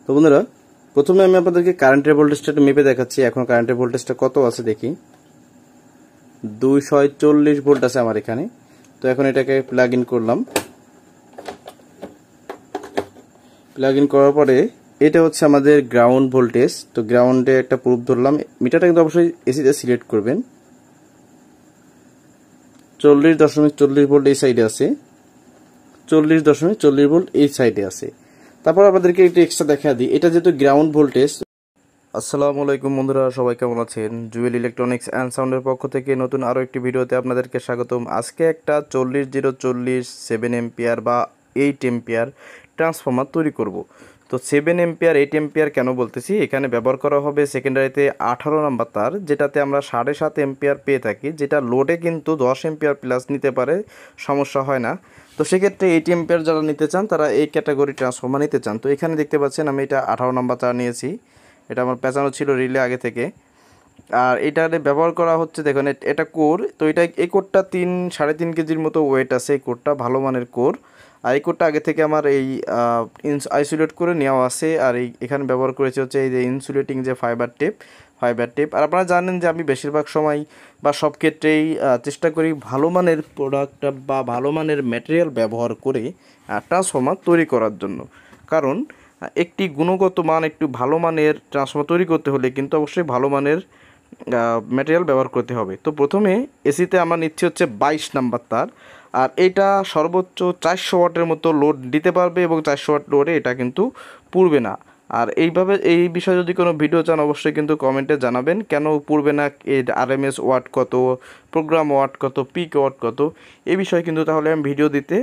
তো বন্ধুরা, প্রথমে আমি আপনাদেরকে কারেন্টের ভোল্টেজটা একটু মেপে দেখাচ্ছি। এখন কারেন্টের ভোল্টেজটা কত আছে দেখি। 240 ভোল্ট আছে আমার এখানে। তো এখন এটাকে প্লাগ ইন করলাম। প্লাগ ইন করার পরে এটা হচ্ছে আমাদের গ্রাউন্ড ভোল্টেজ। তো গ্রাউন্ডে একটা প্রুফ ধরলাম। মিটারটা কিন্তু অবশ্যই এসিতে সিলেক্ট করবেন। 40.40 ভোল্ট এই সাইডে আছে, 40.40 ভোল্ট এই সাইডে আছে। তারপর আপনাদেরকে একটু এক্সট্রা দেখা দিই, এটা যেহেতু গ্রাউন্ড ভোল্টেজ। আসসালামু আলাইকুম বন্ধুরা, সবাই কেমন আছেন? জুয়েল ইলেকট্রনিক্স অ্যান্ড সাউন্ডের পক্ষ থেকে নতুন আরও একটি ভিডিওতে আপনাদেরকে স্বাগতম। আজকে একটা 40-040 7 এম্পিয়ার বা 8 এম্পিয়ার ট্রান্সফর্মার তৈরি করব। তো 7 এম্পিয়ার 8 এম্পিয়ার কেন বলতেছি, এখানে ব্যবহার করা হবে সেকেন্ডারিতে 18 নাম্বার তার, যেটাতে আমরা 7.5 এম্পিয়ার পেয়ে থাকি, যেটা লোডে কিন্তু 10 এম্পিয়ার প্লাস নিতে পারে, সমস্যা হয় না। তো সেক্ষেত্রে 8 এম্পিয়ার যারা নিতে চান তারা এই ক্যাটাগরি ট্রান্সফর্মার নিতে চান। তো এখানে দেখতে পাচ্ছেন আমি এটা 18 নাম্বার তার নিয়েছি। এটা আমার পেঁচানো ছিল রিলে আগে থেকে। আর এটা ব্যবহার করা হচ্ছে, দেখুন এটা কোর। তো এটা এই কোরটা 3-3.5 কেজির মতো ওয়েট আছে। এই কোরটা ভালো মানের কোর। আর এই কোরটা আগে থেকে আমার এই আইসোলেট করে নেওয়া আছে। আর এখানে ব্যবহার করেছে হচ্ছে এই যে ইনসুলেটিং যে ফাইবার টেপ। আর আপনারা জানেন যে আমি বেশিরভাগ সময় বা সব ক্ষেত্রেই চেষ্টা করি ভালো মানের প্রোডাক্ট বা ভালো মানের ম্যাটেরিয়াল ব্যবহার করে ট্রান্সফর্মার তৈরি করার জন্য। কারণ একটি গুণগত মান, একটু ভালো মানের ট্রান্সফর্মার তৈরি করতে হলে কিন্তু অবশ্যই ভালো মানের ম্যাটেরিয়াল ব্যবহার করতে হবে। তো প্রথমে এসিতে আমরা নিচ্ছি হচ্ছে 22 নাম্বার তার। আর এটা সর্বোচ্চ 400 ওয়াটের মতো লোড দিতে পারবে এবং 400 ওয়াট লোডে এটা কিন্তু পুড়বে না। আর এইভাবে এই বিষয়ে যদি কোনো ভিডিও চান অবশ্যই কিন্তু কমেন্টে জানাবেন কেন পুড়বে না, এর আরএমএস ওয়াট কত, প্রোগ্রাম ওয়াট কত, পিক ওয়াট কত, এই বিষয়ে কিন্তু তাহলে আমি ভিডিও দিতে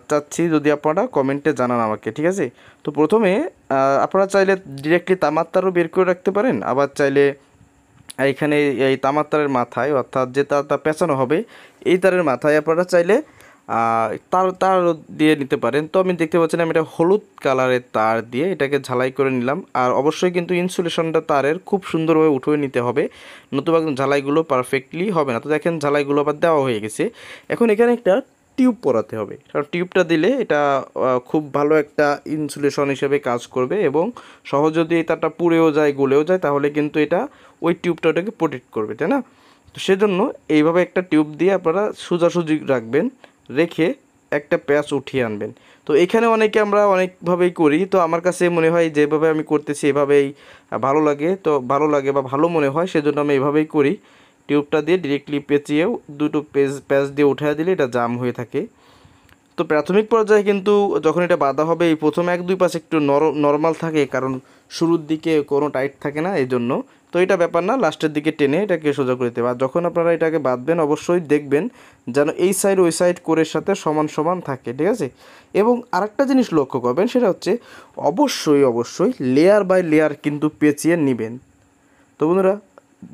চাচ্ছি, যদি আপনারা কমেন্টে জানান আমাকে, ঠিক আছে? তো প্রথমে আপনারা চাইলে ডিরেক্টলি তামার তারও বের করে রাখতে পারেন, আবার চাইলে এইখানে এই তামার তারের মাথায়, অর্থাৎ যে তারটা পেঁচানো হবে এই তারের মাথায় আপনারা চাইলে তার দিয়ে নিতে পারেন। তো আমি দেখতে পাচ্ছেন আমি এটা হলুদ কালারের তার দিয়ে এটাকে ঝালাই করে নিলাম। আর অবশ্যই কিন্তু ইনসুলেশনটা তারের খুব সুন্দরভাবে উঠিয়ে নিতে হবে, নতুবা ঝালাইগুলো পারফেক্টলি হবে না। তো দেখেন ঝালাইগুলো আবার দেওয়া হয়ে গেছে। এখন এখানে একটা টিউব পরাতে হবে, কারণ টিউবটা দিলে এটা খুব ভালো একটা ইনসুলেশন হিসেবে কাজ করবে এবং সহজ যদি তারটা পুড়েও যায়, গলেও যায়, তাহলে কিন্তু এটা ওই টিউবটা ওটাকে প্রোটেক্ট করবে, তাই না? তো সেজন্য এইভাবে একটা টিউব দিয়ে আপনারা সোজাসুজি রাখবেন, রেখে একটা প্যাচ উঠিয়ে আনবেন। তো এখানে অনেকে আমরা অনেকভাবেই করি। তো আমার কাছে মনে হয় যেভাবে আমি করতেছি এভাবেই ভালো লাগে। তো ভালো লাগে বা ভালো মনে হয়, সেজন্য আমি এভাবেই করি। টিউবটা দিয়ে ডিরেক্টলি পেঁচিয়েও দুটো প্যাচ দিয়ে উঠিয়ে দিলে এটা জাম হয়ে থাকে। তো প্রাথমিক পর্যায়ে কিন্তু যখন এটা বাঁধা হবে, এই প্রথম 1-2 পাশ একটু নর্মাল থাকে, কারণ শুরুর দিকে কোনো টাইট থাকে না, এই জন্য। তো এটা ব্যাপার না, লাস্টের দিকে টেনে এটাকে সোজা করে দেবে। আর যখন আপনারা এটাকে বাঁধবেন অবশ্যই দেখবেন যেন এই সাইড ওই সাইড কোরের সাথে সমান সমান থাকে, ঠিক আছে? এবং আরেকটা জিনিস লক্ষ্য করবেন, সেটা হচ্ছে অবশ্যই লেয়ার বাই লেয়ার কিন্তু পেঁচিয়ে নেবেন। তো বন্ধুরা,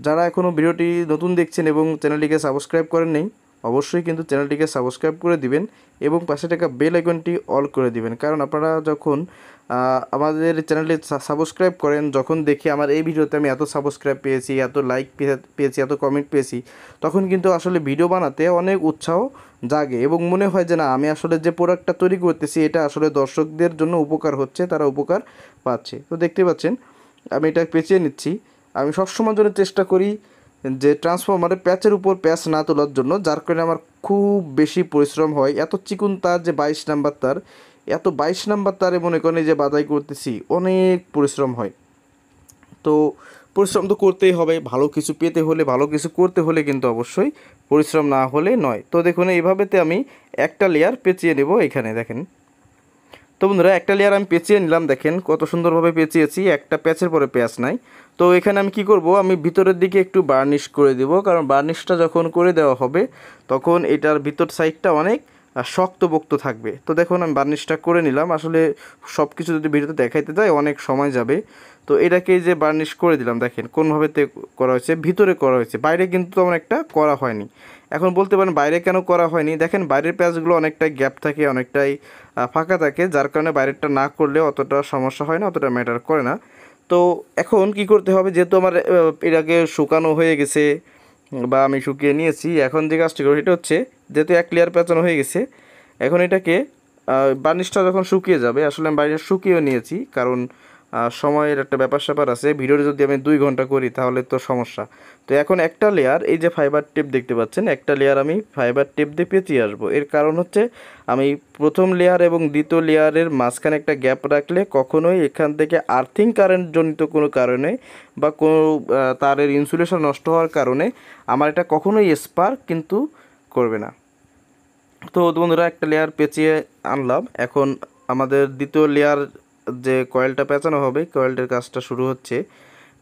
যারা এখনও ভিডিওটি নতুন দেখছেন এবং চ্যানেলটিকে সাবস্ক্রাইব করেন নেই, অবশ্যই কিন্তু চ্যানেলটিকে সাবস্ক্রাইব করে দিবেন এবং পাশে থাকা বেল আইকনটি অল করে দিবেন। কারণ আপনারা যখন আমাদের চ্যানেলটি সাবস্ক্রাইব করেন, যখন দেখি আমার এই ভিডিওতে আমি এত সাবস্ক্রাইব পেয়েছি, এত লাইক পেয়েছি, এত কমেন্ট পেয়েছি, তখন কিন্তু আসলে ভিডিও বানাতে অনেক উৎসাহ জাগে এবং মনে হয় যে না, আমি আসলে যে প্রোডাক্টটা তৈরি করতেছি এটা আসলে দর্শকদের জন্য উপকার হচ্ছে, তারা উপকার পাচ্ছে। তো দেখতে পাচ্ছেন আমি এটা পেঁচিয়ে নিচ্ছি। আমি সবসময় জন্য চেষ্টা করি যে ট্রান্সফরমারে প্যাচের উপর প্যাচ না তোলার জন্য, যার কারণে আমার খুব বেশি পরিশ্রম হয়। এত চিকুন তার যে 22 নাম্বার তার, এত 22 নাম্বার তারে মনে করেন যে বাধাই করতেছি, অনেক পরিশ্রম হয়। তো পরিশ্রম তো করতেই হবে, ভালো কিছু পেতে হলে, ভালো কিছু করতে হলে কিন্তু অবশ্যই পরিশ্রম না হলে নয়। তো দেখুন এইভাবেতে আমি একটা লেয়ার পেঁচিয়ে নেব। এখানে দেখেন, তো বন্ধুরা একটা লেয়ার আমি পেঁচিয়ে নিলাম, দেখেন কত সুন্দরভাবে পেঁচিয়েছি, একটা প্যাচের পরে প্যাচ নাই। তো এখানে আমি কি করব, আমি ভিতরের দিকে একটু বার্নিশ করে দেব, কারণ বার্নিশটা যখন করে দেওয়া হবে তখন এটার ভিতর সাইডটা অনেক শক্তপোক্ত থাকবে। তো দেখুন আমি বার্নিশটা করে নিলাম। আসলে সব কিছু যদি ভিডিওতে দেখাইতে যায় অনেক সময় যাবে। তো এটাকে যে বার্নিশ করে দিলাম, দেখেন কোনভাবে করা হয়েছে, ভিতরে করা হয়েছে, বাইরে কিন্তু তেমন একটা করা হয়নি। এখন বলতে পারেন বাইরে কেন করা হয়নি, দেখেন বাইরের প্যাচগুলো অনেকটাই গ্যাপ থাকে, অনেকটাই ফাঁকা থাকে, যার কারণে বাইরেরটা না করলে অতটা সমস্যা হয় না, অতটা ম্যাটার করে না। তো এখন কি করতে হবে, যেহেতু আমার এটাকে শুকানো হয়ে গেছে বা আমি শুকিয়ে নিয়েছি, এখন যে কাজটি করি সেটা হচ্ছে, যেহেতু এক লেয়ার পেঁচানো হয়ে গেছে, এখন এটাকে বার্নিশটা যখন শুকিয়ে যাবে, আসলে আমি বার্নিশ শুকিয়ে নিয়েছি, কারণ সময়ের একটা ব্যাপার স্যাপার আছে। ভিডিওটা যদি আমি 2 ঘন্টা করি তাহলে তো সমস্যা। তো এখন একটা লেয়ার, এই যে ফাইবার টেপ দেখতে পাচ্ছেন, একটা লেয়ার আমি ফাইবার টেপ দিয়ে পেঁচিয়ে আসবো। এর কারণ হচ্ছে আমি প্রথম লেয়ার এবং দ্বিতীয় লেয়ারের মাঝখানে একটা গ্যাপ রাখলে কখনোই এখান থেকে আর্থিং কারেন্ট জনিত কোনো কারণে বা কোনো তারের ইনসুলেশন নষ্ট হওয়ার কারণে আমার এটা কখনোই স্পার্ক কিন্তু করবে না। তো বন্ধুরা, একটা লেয়ার পেঁচিয়ে আনলাম। এখন আমাদের দ্বিতীয় লেয়ার যে কয়েলটা পেঁচানো হবে, কয়েলটার কাজটা শুরু হচ্ছে।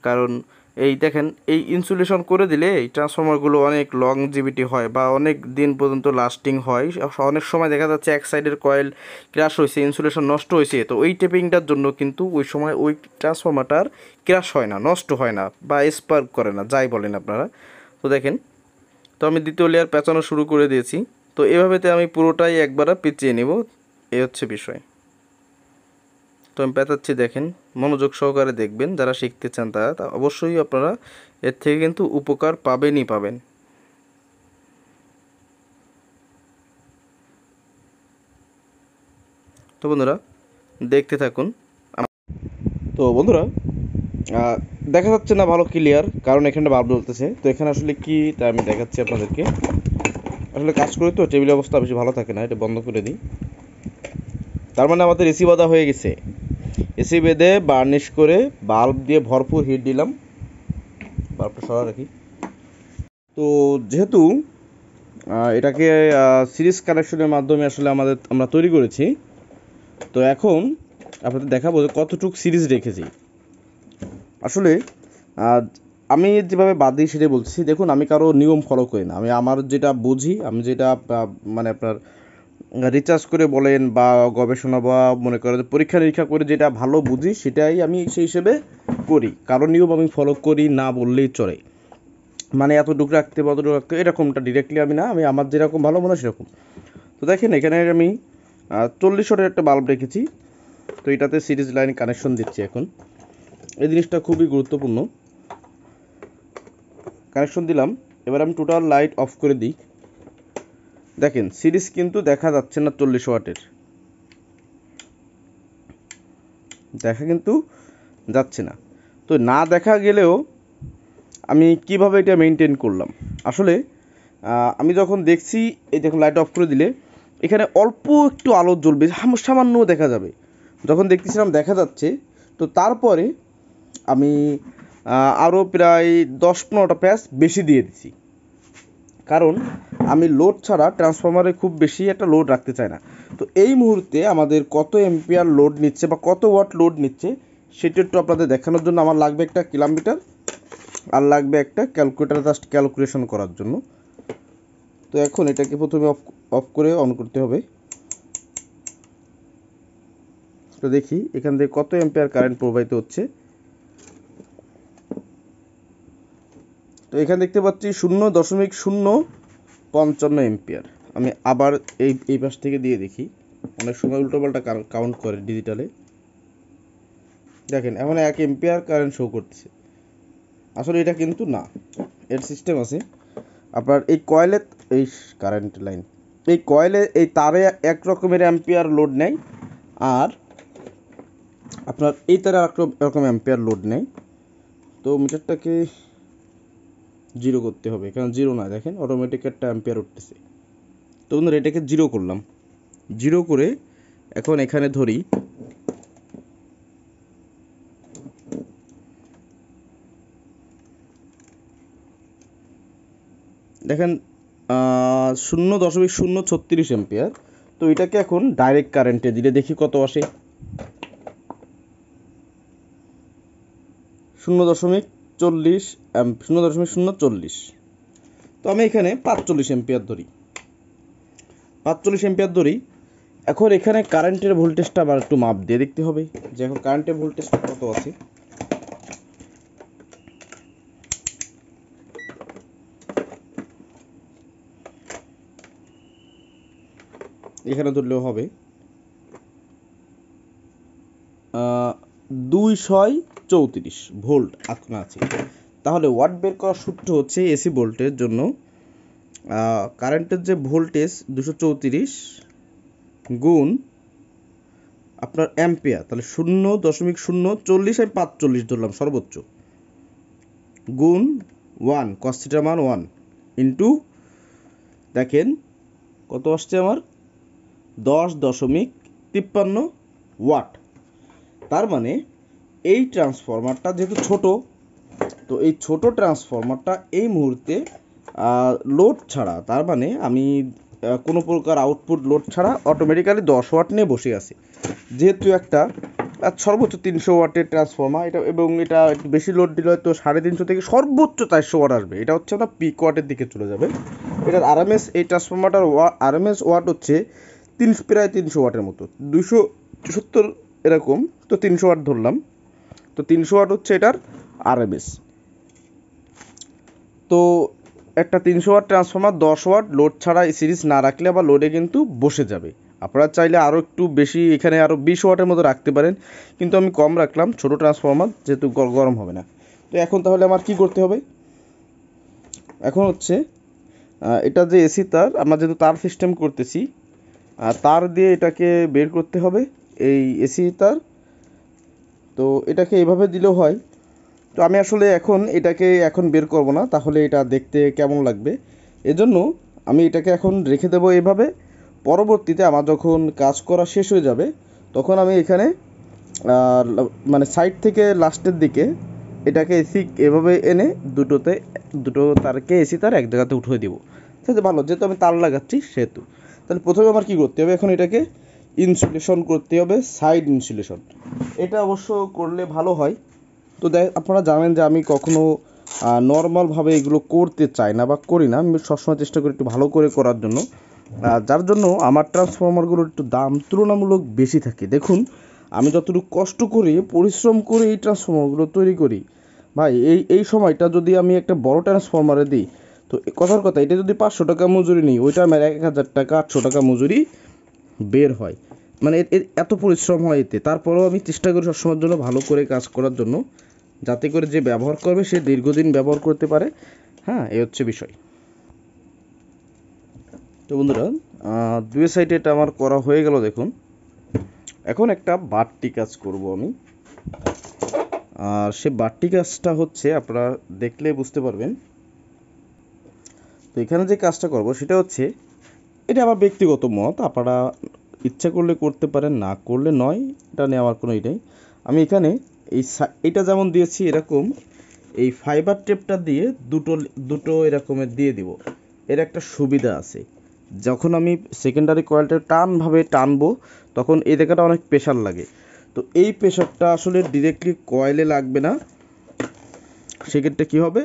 কারণ এই দেখেন, এই ইনসুলেশন করে দিলে এই ট্রান্সফর্মারগুলো অনেক লংজিভিটি হয় বা অনেক দিন পর্যন্ত লাস্টিং হয়। অনেক সময় দেখা যাচ্ছে এক সাইডের কয়েল ক্র্যাশ হয়েছে, ইনসুলেশন নষ্ট হয়েছে, তো ওই টেপিংটার জন্য কিন্তু ওই সময় ওই ট্রান্সফর্মারটার ক্র্যাশ হয় না, নষ্ট হয় না বা স্পার্ক করে না, যাই বলেন আপনারা। তো দেখেন, তো আমি দ্বিতীয় লেয়ার পেঁচানো শুরু করে দিয়েছি। তো এভাবেতে আমি পুরোটাই একবার পেঁচিয়ে নেব, এই হচ্ছে বিষয়। তো আমি পেঁচাচ্ছি, দেখেন, মনোযোগ সহকারে দেখবেন। যারা শিখতে চান তারা অবশ্যই আপনারা এর থেকে কিন্তু উপকার পাবেনই পাবেন। তো বন্ধুরা, দেখতে থাকুন। তো বন্ধুরা, দেখা যাচ্ছে না ভালো ক্লিয়ার, কারণ এখানে বাল্ব জ্বলতেছে। তো এখানে আসলে কি তা আমি দেখাচ্ছি আপনাদেরকে। আসলে কাজ করি তো টেবিলের অবস্থা বেশি ভালো থাকে না, এটা বন্ধ করে দিই। তার মানে আমাদের এসি বাঁধা হয়ে গেছে। এসি বেঁধে বার্নিশ করে বাল্ব দিয়ে ভরপুর হিট দিলাম। বাল্বটা সরা রাখি। তো যেহেতু এটাকে সিরিজ কানেকশনের মাধ্যমে আসলে আমরা তৈরি করেছি, তো এখন আপনাদের দেখাবো যে কতটুকু সিরিজ রেখেছি। আসলে আমি যেভাবে বাদ দিই সেটাই বলছি। দেখুন, আমি কারো নিয়ম ফলো করি না, আমি আমার যেটা বুঝি, আমি যেটা মানে আপনার রিসার্চ করে বলেন বা গবেষণা বা মনে করেন পরীক্ষা নিরীক্ষা করে যেটা ভালো বুঝি সেটাই আমি সেই হিসেবে করি। কারণ নিয়ম আমি ফলো করি না বললেই চলে। মানে এতটুকু রাখতে বা অতটুকু রাখতে এরকমটা ডিরেক্টলি আমি না, আমি আমার যেরকম ভালো মনে হয় সেরকম। তো দেখেন, এখানে আমি 40 ওয়াটের একটা বাল্ব রেখেছি। তো এটাতে সিরিজ লাইন কানেকশন দিচ্ছি এখন। এই জিনিসটা খুবই গুরুত্বপূর্ণ। কানেকশন দিলাম, এবার আমি টোটাল লাইট অফ করে দিই। দেখেন, সিরিজ কিন্তু দেখা যাচ্ছে না 40 ওয়াটের, দেখা কিন্তু যাচ্ছে না। তো না দেখা গেলেও আমি কিভাবে এটা মেনটেন করলাম, আসলে আমি যখন দেখছি, এই দেখুন লাইট অফ করে দিলে এখানে অল্প একটু আলো জ্বলবে, সামান্য দেখা যাবে। যখন দেখতেছিলাম দেখা যাচ্ছে, তো তারপরে আমি আরও প্রায় 10-15টা প্যাচ বেশি দিয়ে দিছি। কারণ আমি লোড ছাড়া ট্রান্সফরমারে খুব বেশি একটা লোড রাখতে চাই না। তো এই মুহূর্তে আমাদের কত এম্পিয়ার লোড নিচ্ছে বা কত ওয়াট লোড নিচ্ছে সেটা একটু আপনাদের দেখানোর জন্য আমার লাগবে একটা কিলোমিটার, আর লাগবে একটা ক্যালকুলেটার, জাস্ট ক্যালকুলেশন করার জন্য। তো এখন এটাকে প্রথমে অফ করে অন করতে হবে। তো দেখি এখান থেকে কত এম্পিয়ার কারেন্ট প্রবাহিত হচ্ছে। তো এখানে দেখতে পাচ্ছি 0.055 এম্পিয়ার। আমি আবার এই পাশ থেকে দিয়ে দেখি, অনেক সময় উল্টোপাল্টা কাউন্ট করে ডিজিটালে। দেখেন, এখন 1 এম্পিয়ার কারেন্ট শো করতেছে। আসলে এটা কিন্তু না, এর সিস্টেম আছে। আপনার এই কয়েলে, এই কারেন্ট লাইন, এই কয়েলে এই তারে এক রকমের অ্যাম্পিয়ার লোড নেয়, আর আপনার এই তারে এরকম অ্যাম্পিয়ার লোড নেয়। তো মিটারটাকে 0 করতে হবে, কারণ 0 না, দেখেন অটোমেটিক একটা অ্যাম্পিয়ার উঠতেছে। তো বন্ধুরা, এটাকে 0 করলাম। 0 করে এখন এখানে ধরি, দেখেন 0.036 এম্পিয়ার। তো এটাকে এখন ডাইরেক্ট কারেন্টে দিলে দেখি কত আসে। 0.040। তো আমি এখানে 45 এম্পিয়ার ধরি, 45 এম্পিয়ার ধরি। এখন এখানে কারেন্টের ভোল্টেজটা আবার একটু মাপ দিয়ে দেখতে হবে যে এখন কারেন্টের ভোল্টেজটা কত আছে। এখানে ধরলেও হবে 234 ভোল্ট আপনার আছে। তাহলে ওয়াট বের করার সূত্র হচ্ছে এসি ভোল্টের জন্য কারেন্টের যে ভোল্টেজ 234 গুণ আপনার অ্যাম্পিয়ার, তাহলে 0.040 আমি 45 ধরলাম সর্বোচ্চ, গুণ 1 cos θ মান 1 ইন্টু দেখেন কত আসছে আমার 10.53 ওয়াট। তার মানে এই ট্রান্সফরমারটা যেহেতু ছোট, তো এই ছোট ট্রান্সফরমারটা এই মুহূর্তে লোড ছাড়া, তার মানে আমি কোনো প্রকার আউটপুট লোড ছাড়া অটোমেটিক্যালি 10 ওয়াট নিয়ে বসে আছি। যেহেতু একটা সর্বোচ্চ 300 ওয়াটের ট্রান্সফর্মার এটা, এবং এটা একটু বেশি লোড দিলে হয়তো 350 থেকে সর্বোচ্চ 400 ওয়াট আসবে। এটা হচ্ছে না পিক ওয়াটের দিকে চলে যাবে। এটার আরএমএস, এই ট্রান্সফর্মারটার আরএমএস ওয়াট হচ্ছে প্রায় 300 ওয়াটের মতো, 270 এরকম, তো 300 ওয়াট ধরলাম। তো 300 ওয়াট হচ্ছে এটার আরএমএস। তো একটা 300 ওয়াট ট্রান্সফর্মার 10 ওয়াট লোড ছাড়া সিরিজ না রাখলে আবার লোডে কিন্তু বসে যাবে। আপনারা চাইলে আরও একটু বেশি, এখানে আরও 20 ওয়াটের মতো রাখতে পারেন, কিন্তু আমি কম রাখলাম, ছোটো ট্রান্সফর্মার যেহেতু গরম হবে না। তো এখন তাহলে আমার কি করতে হবে, এখন হচ্ছে এটা যে এসি তার, আমরা যেহেতু তার সিস্টেম করতেছি, তার দিয়ে এটাকে বের করতে হবে, এই এসি তার। তো এটাকে এইভাবে দিলেও হয়। তো আমি আসলে এটাকে এখন বের করব না, তাহলে এটা দেখতে কেমন লাগবে, এজন্য আমি এটাকে এখন রেখে দেবো এভাবে। পরবর্তীতে আমার যখন কাজ করা শেষ হয়ে যাবে, তখন আমি এখানে মানে সাইড থেকে লাস্টের দিকে এটাকে এসি এভাবে এনে দুটো তারকে এসি তার এক জায়গাতে উঠিয়ে দিব। সেটা ভালো, যেহেতু আমি তার লাগাচ্ছি সেহেতু। তাহলে প্রথমে আমার কী করতে হবে, এখন এটাকে ইনসুলেশন করতে হবে, সাইড ইনসুলেশন। এটা অবশ্য করলে ভালো হয়। তো আপনারা জানেন যে আমি কখনো নর্মালভাবে এগুলো করতে চাই না বা করি না, আমি সবসময় চেষ্টা করি একটু ভালো করে করার জন্য, যার জন্য আমার ট্রান্সফর্মারগুলোর একটু দাম তুলনামূলক বেশি থাকে। দেখুন আমি যতটুকু কষ্ট করে পরিশ্রম করে এই ট্রান্সফর্মারগুলো তৈরি করি, ভাই এই সময়টা যদি আমি একটা বড় ট্রান্সফর্মারে দিই, তো কথার কথা এটা যদি 500 টাকা মজুরি নিই, ওইটা আমার 1000 টাকা 800 টাকা মজুরি বের হয়। মানে এত পরিশ্রম হয় এতে। তারপরেও আমি চেষ্টা করি সবসময়ের জন্য ভালো করে কাজ করার জন্য, যাতে করে যে ব্যবহার করবে সে দীর্ঘদিন ব্যবহার করতে পারে। হ্যাঁ, এই হচ্ছে বিষয়। তো বন্ধুরা, দুই সাইডে এটা আমার করা হয়ে গেল। দেখুন এখন একটা বাড়তি কাজ করব আমি, আর সে বাড়তি কাজটা হচ্ছে আপনারা দেখলে বুঝতে পারবেন। তো এখানে যে কাজটা করব সেটা হচ্ছে, এটা আমার ব্যক্তিগত মত, আপনারা ইচ্ছা করলে করতে পারেন, না করলে নয়, এটা নিয়ে আমার কোনো নেই। আমি এখানে এইটা যেমন দিয়েছি এরকম এই ফাইবার টেপটা দিয়ে দুটো এরকমের দিয়ে দিব। এর একটা সুবিধা আছে, যখন আমি সেকেন্ডারি কয়েলটা টানবো, তখন এই জায়গাটা অনেক প্রেশার লাগে। তো এই প্রেশারটা আসলে ডিরেক্টলি কয়েলে লাগবে না। সেক্ষেত্রে কী হবে,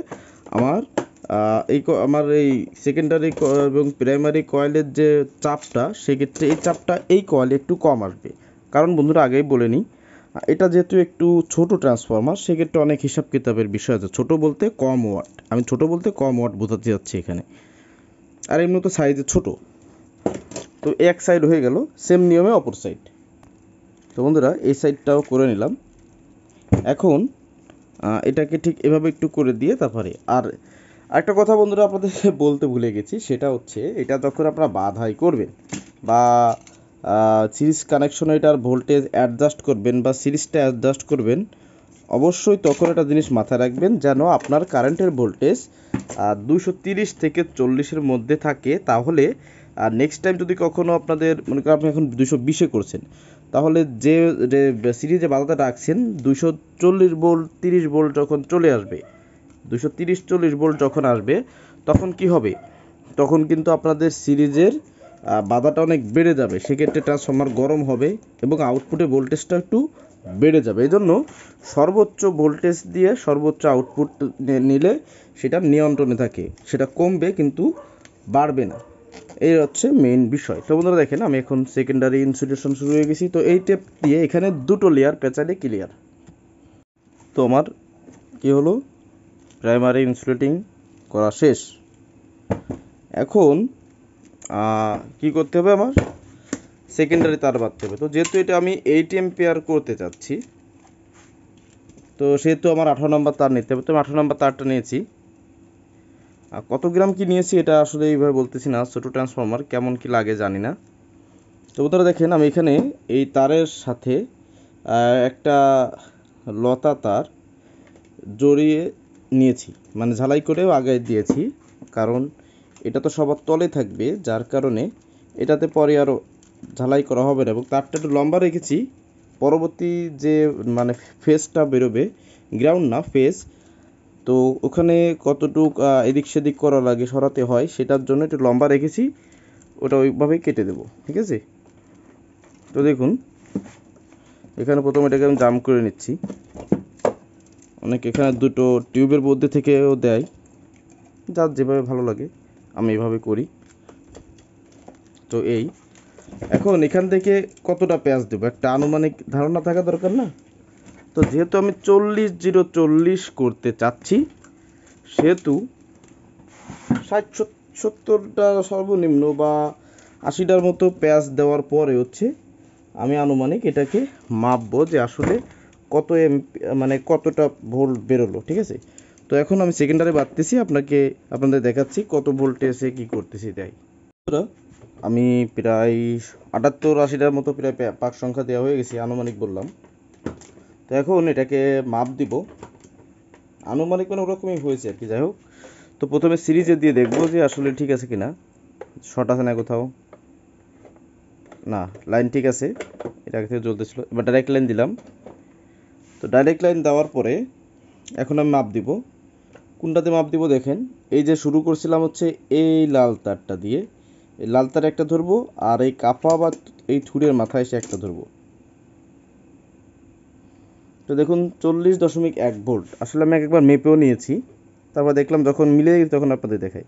আমার এই সেকেন্ডারি এবং প্রাইমারি কয়েলের যে চাপটা, সেক্ষেত্রে এই চাপটা এই কয়েলে একটু কম আসবে। কারণ বন্ধুরা আগেই বলে নিই, এটা যেহেতু একটু ছোট ট্রান্সফর্মার, সেক্ষেত্রে অনেক হিসাব কিতাবের বিষয় আছে। ছোট বলতে কম ওয়াট, আমি ছোট বলতে কম ওয়াট বোঝাতে যাচ্ছি এখানে, আর এমনি তো সাইজে ছোট। তো এক সাইড হয়ে গেল, সেম নিয়মে অপর সাইড। তো বন্ধুরা এই সাইডটাও করে নিলাম। এখন এটাকে ঠিক এভাবে একটু করে দিয়ে তারপরে আর একটা কথা বন্ধুরা আপনাদেরকে বলতে ভুলে গেছি, সেটা হচ্ছে এটা যখন আপনারা বাধাই করবেন বা সিরিজ কানেকশনে এটার ভোল্টেজ অ্যাডজাস্ট করবেন বা সিরিজটা অ্যাডজাস্ট করবেন, অবশ্যই তখন একটা জিনিস মাথায় রাখবেন, যেন আপনার কারেন্টের ভোল্টেজ 230 থেকে 40-এর মধ্যে থাকে। তাহলে নেক্সট টাইম যদি কখনও আপনাদের মনে করেন আপনি এখন 220-এ করছেন, তাহলে যে সিরিজে বাধাটা রাখছেন 240 ভোল্ট 30 ভোল্ট যখন চলে আসবে, 230-40 ভোল্ট যখন আসবে, তখন কি হবে, তখন কিন্তু আপনাদের সিরিজের বাধাটা অনেক বেড়ে যাবে। সেক্ষেত্রে ট্রান্সফর্মার গরম হবে এবং আউটপুটে ভোল্টেজটা একটু বেড়ে যাবে। এই জন্য সর্বোচ্চ ভোল্টেজ দিয়ে সর্বোচ্চ আউটপুট নিলে সেটা নিয়ন্ত্রণে থাকে, সেটা কমবে কিন্তু বাড়বে না। এই হচ্ছে মেইন বিষয়। তো বন্ধুরা দেখেন আমি এখন সেকেন্ডারি ইনসুলেশন শুরু হয়ে গেছি। তো এই টেপ দিয়ে এখানে দুটো লেয়ার পেঁচালে ক্লিয়ার। তো আমার কি হলো, প্রাইমারি ইনসুলেটিং করা শেষ। এখন কি করতে হবে, আমার সেকেন্ডারি তার বাঁধতে হবে। তো যেহেতু এটা আমি 8 এম্পিয়ার করতে চাচ্ছি, তো সেহেতু আমার 18 নম্বর তার নিতে হবে। তো আমি 18 নম্বর তারটা নিয়েছি। কত গ্রাম কি নিয়েছি এটা আসলে এইভাবে বলতেছি না, ছোটো ট্রান্সফর্মার কেমন কি লাগে জানি না। তো বন্ধুরা দেখেন আমি এখানে এই তারের সাথে একটা লতা তার জড়িয়ে নিয়েছি, মানে ঝালাই করেও আগে দিয়েছি, কারণ এটা তো সবার তলে থাকবে, যার কারণে এটাতে পরে আরও ঝালাই করা হবে না। এবং তারটা একটু লম্বা রেখেছি, পরবর্তী যে মানে ফেসটা বেরোবে, গ্রাউন্ড না ফেস, তো ওখানে কতটুক এদিক সেদিক করা লাগে, সরাতে হয়, সেটার জন্য একটু লম্বা রেখেছি, ওটা ওইভাবেই কেটে দেবো। ঠিক আছে, তো দেখুন এখানে প্রথমে এটাকে আমি জাম করে নিচ্ছি। অনেক এখানে দুটো টিউবের মধ্যে থেকেও দেয়, যার যেভাবে ভালো লাগে, আমি এভাবে করি। তো এই এখন এখান থেকে কতটা পেঁয়াজ দেবো একটা আনুমানিক ধারণা থাকা দরকার না? তো যেহেতু আমি 40-0-40 করতে চাচ্ছি, সেহেতু 60-70টা সর্বনিম্ন বা 80টার মতো পেঁয়াজ দেওয়ার পরে হচ্ছে আমি আনুমানিক এটাকে মাপবো যে আসলে কত মানে কতটা ভোল্ট বেরোলো। ঠিক আছে, তো এখন আমি সেকেন্ডারে বাড়তেছি, আপনাদের দেখাচ্ছি কত ভোল্টেজে কি করতেছি। তাই আমি প্রায় 78-80টার মতো প্রায় পাক সংখ্যা দেওয়া হয়ে গেছি, আনুমানিক বললাম। তো এখন এটাকে মাপ দিব, আনুমানিক মানে ওরকমই হয়েছে আর কি। যাই হোক, তো প্রথমে সিরিজে দিয়ে দেখবো যে আসলে ঠিক আছে কিনা, শর্ট আছে না কোথাও, না লাইন ঠিক আছে, এটা আগে থেকে জ্বলতেছিল। এবার ডাইরেক্ট লাইন দিলাম। তো ডাইরেক্ট লাইন দেওয়ার পরে এখন আমি মাপ দিব। কোনটাতে মাপ দিব দেখেন, এই যে শুরু করছিলাম হচ্ছে এই লাল তারটা দিয়ে, এই লাল তার একটা ধরবো, আর এই কাপা বা এই থুরের মাথায় এসে একটা ধরবো। তো দেখুন 40.1 ভোল্ট, আসলে আমি একবার মেপেও নিয়েছি, তারপর দেখলাম যখন মিলে গেছে তখন আপনাদের দেখাই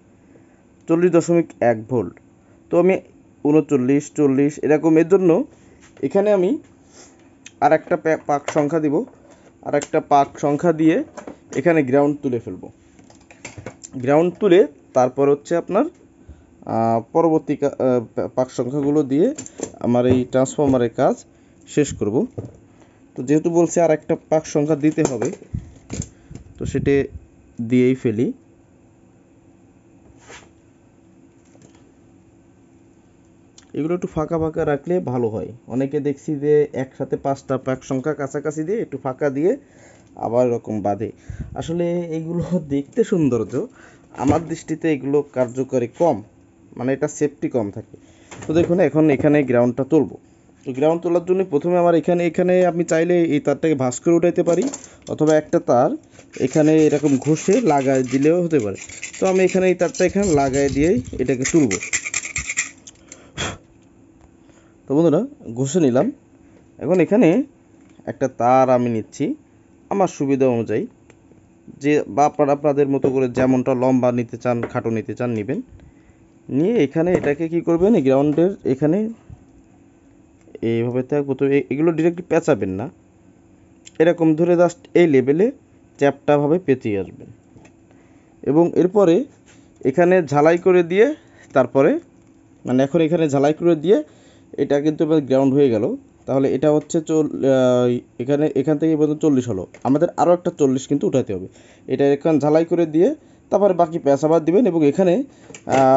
40.1 ভোল্ট। তো আমি 39-40 এরকম, এর জন্য এখানে আমি আর একটা পাক সংখ্যা দিব, আর একটা পাক সংখ্যা দিয়ে এখানে গ্রাউন্ড তুলে ফেলবো। গ্রাউন্ড তুলে তারপর হচ্ছে আপনার পরবর্তী পাক সংখ্যাগুলো দিয়ে আমার এই ট্রান্সফরমারের কাজ শেষ করব। তো যেহেতু বলছে আর একটা পাক সংখ্যা দিতে হবে, তো সেটা দিয়েই ফেলি। এগুলো একটু ফাঁকা ফাঁকা রাখলে ভালো হয়। অনেকে দেখছি যে একসাথে 5টা পাক সংখ্যা কাছাকাছি দিয়ে একটু ফাঁকা দিয়ে আবার এরকম বাঁধে। আসলে এগুলো দেখতে সৌন্দর্য, আমার দৃষ্টিতে এগুলো কার্যকরী কম, মানে এটা সেফটি কম থাকে। তো দেখুন এখন এখানে গ্রাউন্ডটা তুলবো। তো গ্রাউন্ড তোলার জন্য প্রথমে আমার এখানে আমি চাইলে এই তারটাকে ভাঁজ করে উঠাইতে পারি, অথবা একটা তার এখানে এরকম ঘষে লাগাই দিলেও হতে পারে। তো আমি এখানে এই তারটা এখানে লাগাই দিয়েই এটাকে তুলবো। তো বন্ধুরা ঘষে নিলাম। এখন এখানে একটা তার আমি নিচ্ছি আমার সুবিধা অনুযায়ী, যে বা আপনাদের মতো করে যেমনটা লম্বা নিতে চান খাটো নিতে চান নেবেন। নিয়ে এখানে এটাকে কি করবেন, এই গ্রাউন্ডের এখানে এইভাবে প্রথমে এগুলো ডিরেক্টলি পেঁচাবেন না, এরকম ধরে জাস্ট এই লেভেলে চ্যাপটাভাবে পেঁচিয়ে আসবেন। এবং এরপরে এখানে ঝালাই করে দিয়ে তারপরে, মানে এখন এখানে ঝালাই করে দিয়ে এটা কিন্তু গ্রাউন্ড হয়ে গেল। তাহলে এটা হচ্ছে এখান থেকে পর্যন্ত 40 হলো, আমাদের আরও একটা 40 কিন্তু উঠাতে হবে। এটা এখন ঝালাই করে দিয়ে তারপরে বাকি প্যাঁচ আবার দেবেন, এবং এখানে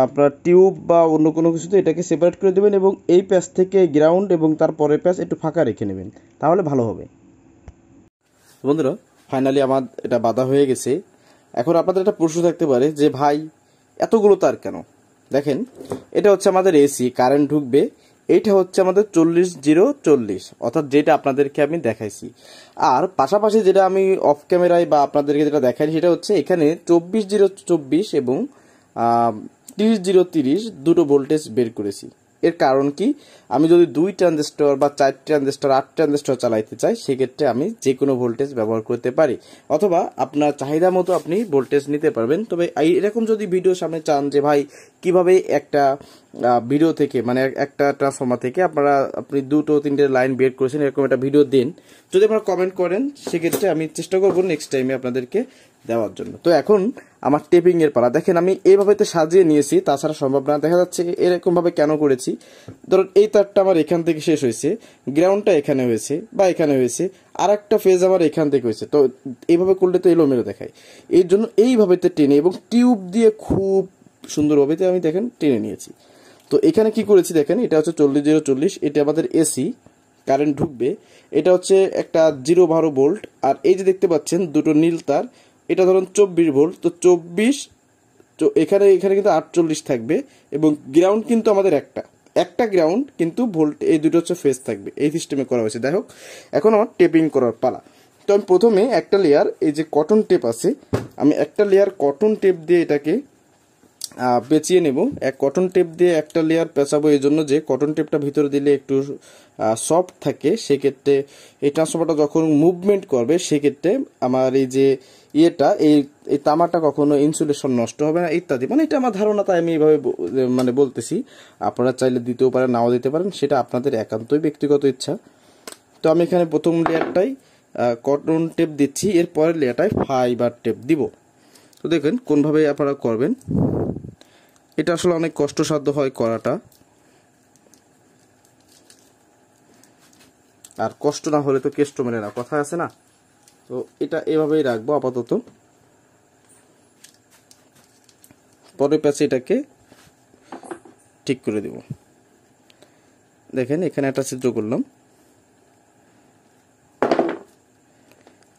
আপনার টিউব বা অন্য কোনো কিছুতে এটাকে সেপারেট করে দেবেন, এবং এই প্যাচ থেকে গ্রাউন্ড এবং তারপরের প্যাচ একটু ফাঁকা রেখে নেবেন, তাহলে ভালো হবে। বন্ধুরা ফাইনালি আমার এটা বাঁধা হয়ে গেছে। এখন আপনাদের একটা প্রশ্ন থাকতে পারে যে ভাই এতগুলো তার কেন? দেখেন, এটা হচ্ছে আমাদের এসি, কারেন্ট ঢুকবে, এইটা হচ্ছে আমাদের 40-0-40, অর্থাৎ যেটা আপনাদেরকে আমি দেখাইছি। আর পাশাপাশি যেটা আমি অফ ক্যামেরায় বা আপনাদেরকে যেটা দেখাই সেটা হচ্ছে এখানে 24-0-24 এবং 30-0-30 দুটো ভোল্টেজ বের করেছি। এর কারণ কি, আমি যদি 2 ট্রানজিস্টর বা 4 ট্রানজিস্টর 8 ট্রানজিস্টর চালাইতে চাই, সেক্ষেত্রে আমি যে কোনো ভোল্টেজ ব্যবহার করতে পারি, অথবা আপনার চাহিদা মতো আপনি ভোল্টেজ নিতে পারবেন। তবে এরকম যদি ভিডিও সামনে চান যে ভাই কিভাবে একটা ভিডিও থেকে, মানে একটা ট্রান্সফর্মার থেকে আপনি 2-3টে লাইন বের করেছেন, এরকম একটা ভিডিও দিন, যদি আপনারা কমেন্ট করেন, সেক্ষেত্রে আমি চেষ্টা করবো নেক্সট টাইমে আপনাদেরকে দেওয়ার জন্য। তো এখন আমার টেপিং এর পালা। দেখেন আমি এইভাবে তো সাজিয়ে নিয়েছি, তাছাড়া সম্ভব না। দেখা যাচ্ছে এরকম ভাবে কেন করেছি, ধরুন এই তারটা আমার এখান থেকে শেষ হয়েছে, গ্রাউন্ডটা এখানে হয়েছে বা এখানে হয়েছে, আর একটা ফেজ আমার এখান থেকে হয়েছে, তো এইভাবে করলে তো এলোমেলো দেখায়। এই জন্য এইভাবে টেনে এবং টিউব দিয়ে খুব সুন্দরভাবে আমি দেখেন টেনে নিয়েছি। তো এখানে কি করেছি দেখেন, এটা হচ্ছে 40 0 40, এটা আমাদের এসি কারেন্ট ঢুকবে। এটা হচ্ছে একটা 0 ভোল্ট, আর এই যে দেখতে পাচ্ছেন দুটো নীল তার, এটা ধরুন 24 ভোল্ট। তো 24, এখানে এখানে কিন্তু 48 থাকবে, এবং গ্রাউন্ড কিন্তু আমাদের একটা গ্রাউন্ড, কিন্তু ভোল্ট এই দুটো হচ্ছে ফেজ থাকবে, এই সিস্টেমে করা হয়েছে। দেখো এখন আমার টেপিং করার পালা। তো আমি প্রথমে একটা লেয়ার, এই যে কটন টেপ আছে, আমি একটা লেয়ার কটন টেপ দিয়ে এটাকে পেঁচিয়ে নেব। কটন টেপ দিয়ে একটা লেয়ার পেঁচাবো, এই জন্য যে কটন টেপটা ভিতরে দিলে একটু সফট থাকে, সেক্ষেত্রে এই ট্রান্সফর্মারটা যখন মুভমেন্ট করবে সেক্ষেত্রে আমার এই যে ইয়েটা, এই তামাটা কখনো ইনসুলেশন নষ্ট হবে না ইত্যাদি। মানে এটা আমার ধারণা, তাই আমি এইভাবে মানে বলতেছি। আপনারা চাইলে দিতেও পারেন, নাও দিতে পারেন, সেটা আপনাদের একান্তই ব্যক্তিগত ইচ্ছা। তো আমি এখানে প্রথম লেয়ারটাই কটন টেপ দিচ্ছি, এর পরের লেয়ারটায় ফাইবার টেপ দিব। তো দেখেন কোনভাবে আপনারা করবেন, এটা আসলে অনেক কষ্টসাধ্য হয় করাটা, আর কষ্ট না হলে তো কেষ্ট মেলে না, কথা আছে না। তো এটা এভাবেই রাখবো আপাতত, পরে প্যাচে এটাকে ঠিক করে দেব। দেখেন এখানে একটা ছিদ্র করলাম।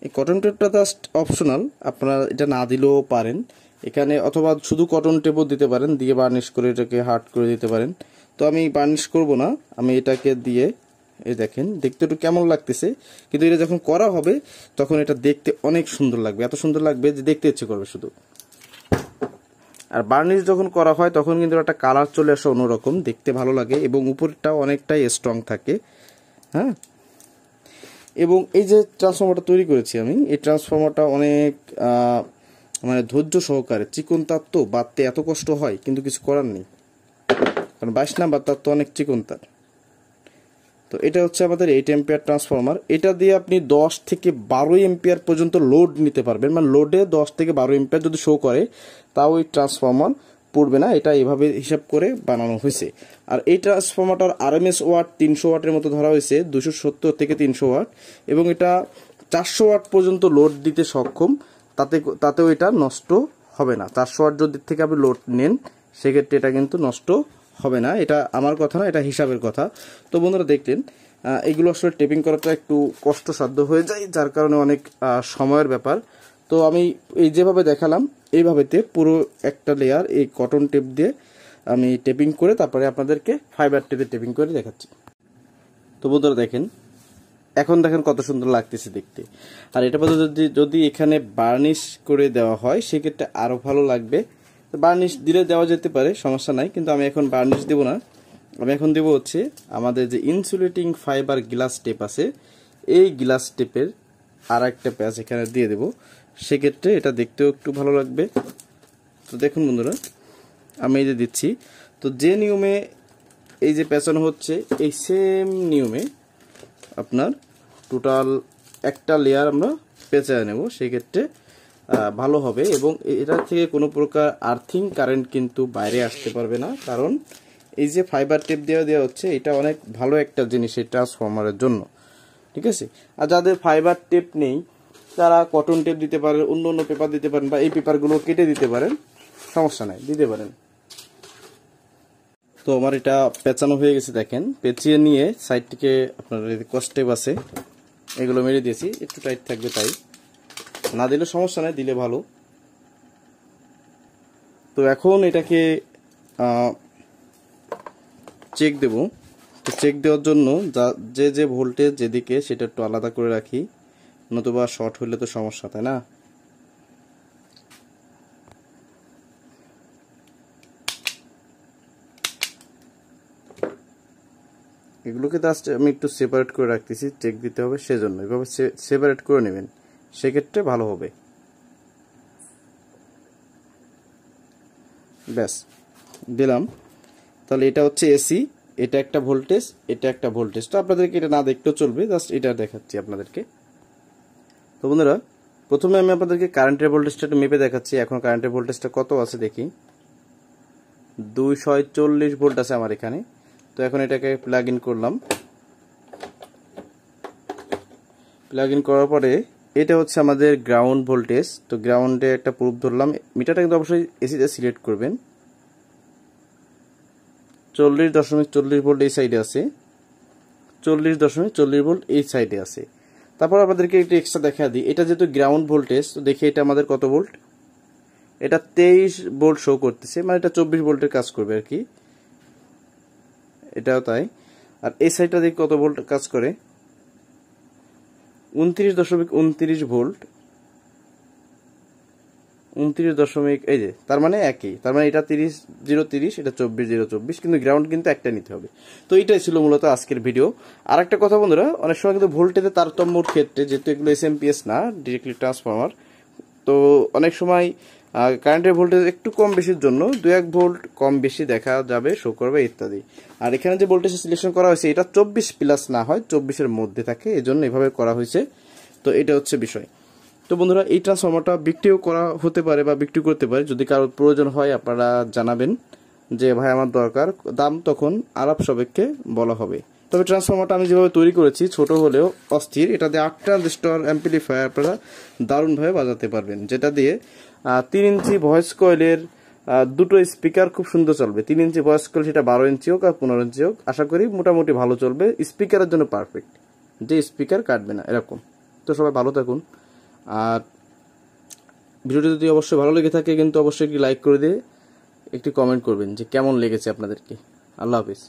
এই কটন টেপটা জাস্ট অপশনাল, আপনারা এটা না দিলেও পারেন এখানে, অথবা শুধু কটন টেপও দিতে পারেন, দিয়ে বার্নিশ করে এটাকে হার্ড করে দিতে পারেন। তো আমি বার্নিশ করব না, আমি এটাকে দিয়ে, এই দেখেন দেখতে একটু কেমন লাগতেছে, কিন্তু এটা যখন করা হবে তখন এটা দেখতে অনেক সুন্দর লাগবে, এত সুন্দর লাগবে যে দেখতে ইচ্ছে করবে শুধু। আর বার্নিশ যখন করা হয় তখন কিন্তু একটা কালার চলে আসে অন্যরকম, দেখতে ভালো লাগে, এবং উপরটাও অনেকটাই স্ট্রং থাকে। হ্যাঁ, এবং এই যে ট্রান্সফর্মারটা তৈরি করেছি আমি, এই ট্রান্সফর্মারটা অনেক মানে ধৈর্য সহকারে, চিকন তার তো বাঁধতে এত কষ্ট হয়, কিন্তু কিছু করার নেই, কারণ 22 নাম্বার তার তো অনেক চিকন তার। তো এটা হচ্ছে আমাদের 8 এম্পিয়ার ট্রান্সফর্মার। এটা দিয়ে আপনি 10 থেকে 12 এম্পিয়ার পর্যন্ত লোড নিতে পারবেন, মানে লোডে 10 থেকে 12 এম্পিয়ার যদি শো করে তাও এই ট্রান্সফর্মার পড়বে না, এটা এভাবে হিসাব করে বানানো হয়েছে। আর এই ট্রান্সফর্মারটার আরএমএস ওয়াট 300 ওয়াটের মতো ধরা হয়েছে, 270 থেকে 300 ওয়াট, এবং এটা 400 ওয়াট পর্যন্ত লোড দিতে সক্ষম, তাতেও এটা নষ্ট হবে না। 400 ওয়াট যদি থেকে আপনি লোড নেন সেক্ষেত্রে এটা কিন্তু নষ্ট হবে না, এটা আমার কথা না, এটা হিসাবের কথা। তো বন্ধুরা দেখলেন, এগুলো আসলে টেপিং করাটা একটু কষ্টসাধ্য হয়ে যায়, যার কারণে অনেক সময়ের ব্যাপার। তো আমি এই যেভাবে দেখালাম এইভাবেতে পুরো একটা লেয়ার এই কটন টেপ দিয়ে আমি টেপিং করে তারপরে আপনাদেরকে ফাইবার টেপে টেপিং করে দেখাচ্ছি। তো বন্ধুরা দেখেন, এখন দেখেন কত সুন্দর লাগতেছে দেখতে। আর এটা পর্যন্ত যদি এখানে বার্নিশ করে দেওয়া হয় সেক্ষেত্রে আরও ভালো লাগবে। বার্নিশ দিলে দেওয়া যেতে পারে, সমস্যা নাই, কিন্তু আমি এখন বার্নিশ দেব না। আমি এখন দেব হচ্ছে আমাদের যে ইনসুলেটিং ফাইবার গ্লাস টেপ আছে, এই গ্লাস টেপের আর একটা প্যাচ এখানে দিয়ে দেব, সেক্ষেত্রে এটা দেখতেও একটু ভালো লাগবে। তো দেখুন বন্ধুরা, আমি এই যে দিচ্ছি, তো যে নিয়মে এই যে পেঁচানো হচ্ছে এই সেম নিয়মে আপনার টোটাল একটা লেয়ার আমরা পেঁচায় নেব, সেক্ষেত্রে ভালো হবে। এবং এটা থেকে কোনো প্রকার আর্থিং কারেন্ট কিন্তু বাইরে আসতে পারবে না, কারণ এই যে ফাইবার টেপ দেওয়া হচ্ছে এটা অনেক ভালো একটা জিনিস এই ট্রান্সফর্মারের জন্য, ঠিক আছে। আর যাদের ফাইবার টেপ নেই তারা কটন টেপ দিতে পারেন, অন্য পেপার দিতে পারেন, বা এই পেপারগুলো কেটে দিতে পারেন, সমস্যা নাই, দিতে পারেন। তো আমার এটা পেঁচানো হয়ে গেছে, দেখেন পেঁচিয়ে নিয়ে সাইড থেকে আপনার কস্টেপ আছে এগুলো মেরে দিয়েছি, একটু টাইট থাকবে তাই, না দিলে সমস্যা নাই, দিলে ভালো। তো এখন এটাকে চেক দেব। তো চেক দেওয়ার জন্য যে ভোল্টেজ যেদিকে সেটা একটু আলাদা করে রাখি, নতুবা শর্ট হলে তো সমস্যা, তাই না। এগুলোকে জাস্ট আমি একটু সেপারেট করে রাখতেছি, চেক দিতে হবে সেজন্য, এভাবে সেপারেট করে নেবেন, সেক্ষেত্রে ভালো হবে। ব্যাস দিলাম। তাহলে এটা হচ্ছে এসি, এটা একটা ভোল্টেজ, এটা একটা ভোল্টেজ। তো আপনাদেরকে এটা না দেখতেও চলবে, জাস্ট এটা দেখাচ্ছি আপনাদেরকে। তো বন্ধুরা প্রথমে আমি আপনাদেরকে কারেন্টের ভোল্টেজটা একটু মেপে দেখাচ্ছি। এখন কারেন্টের ভোল্টেজটা কত আছে দেখি, 240 ভোল্ট আছে আমার এখানে। তো এখন এটাকে প্লাগ ইন করলাম, প্লাগ ইন করার পরে এটা হচ্ছে আমাদের গ্রাউন্ড ভোল্টেজ। তো গ্রাউন্ডে একটা প্রুফ ধরলাম, মিটারটা কিন্তু অবশ্যই এসিতে সিলেক্ট করবেন। 40.40 ভোল্ট এই সাইডে আছে, 40.40 ভোল্ট এই সাইডে আছে। তারপর আপনাদেরকে একটু এক্সট্রা দেখা দিই, এটা যেহেতু গ্রাউন্ড ভোল্টেজ, তো দেখি এটা আমাদের কত ভোল্ট, এটা 23 ভোল্ট শো করতেছে, মানে এটা 24 ভোল্টের কাজ করবে আর কি, এটাও তাই। আর এই সাইডটা দেখি কত ভোল্ট কাজ করে, 29.29 ভোল্ট, 29 এই যে, তার মানে একই, তার মানে এটা 30.030, এটা 24.024, কিন্তু গ্রাউন্ড কিন্তু একটা নিতে হবে। তো এটাই ছিল মূলত আজকের ভিডিও। আর একটা কথা বন্ধুরা, অনেক সময় কিন্তু ভোল্টেজে তারতম্যর ক্ষেত্রে, যেহেতু এগুলো এসএমপিএস না, ডিরেক্টলি ট্রান্সফরমার, তো অনেক সময় কারেন্টের ভোল্টেজ একটু কম বেশির জন্য 2-1 ভোল্ট কম বেশি দেখা যাবে, শো করবে ইত্যাদি। আর এখানে যে ভোল্টেজ সিলেকশন করা হয়েছে, এটা 24+ না হয়, 24-এর মধ্যে থাকে, এজন্য এভাবে করা হয়েছে। তো এটা হচ্ছে বিষয়। তো বন্ধুরা, এই ট্রান্সফরমারটা বিক্রিও করা হতে পারে বা বিক্রি করতে পারে, যদি কারোর প্রয়োজন হয় আপনারা জানাবেন যে ভাই আমার দরকার, দাম তখন আলাপ সাপেক্ষে বলা হবে। তবে ট্রান্সফরমারটা আমি যেভাবে তৈরি করেছি, ছোট হলেও অস্থির, এটা দিয়ে 8 ট্রানজিস্টর অ্যাম্পলিফায়ার আপনারা দারুণভাবে বাজাতে পারবেন, যেটা দিয়ে 3 ইঞ্চি ভয়েস কয়েলের দুটো স্পিকার খুব সুন্দর চলবে। 3 ইঞ্চি ভয়েস কয়েল, সেটা 12 ইঞ্চি হোক আর 15 ইঞ্চি হোক, আশা করি মোটামুটি ভালো চলবে, স্পিকারের জন্য পারফেক্ট, যে স্পিকার কাটবে না এরকম। তো সবাই ভালো থাকুন, আর ভিডিওটি যদি অবশ্যই ভালো লেগে থাকে কিন্তু অবশ্যই একটি লাইক করে দিয়ে একটি কমেন্ট করবেন যে কেমন লেগেছে আপনাদেরকে। আল্লাহ হাফিজ।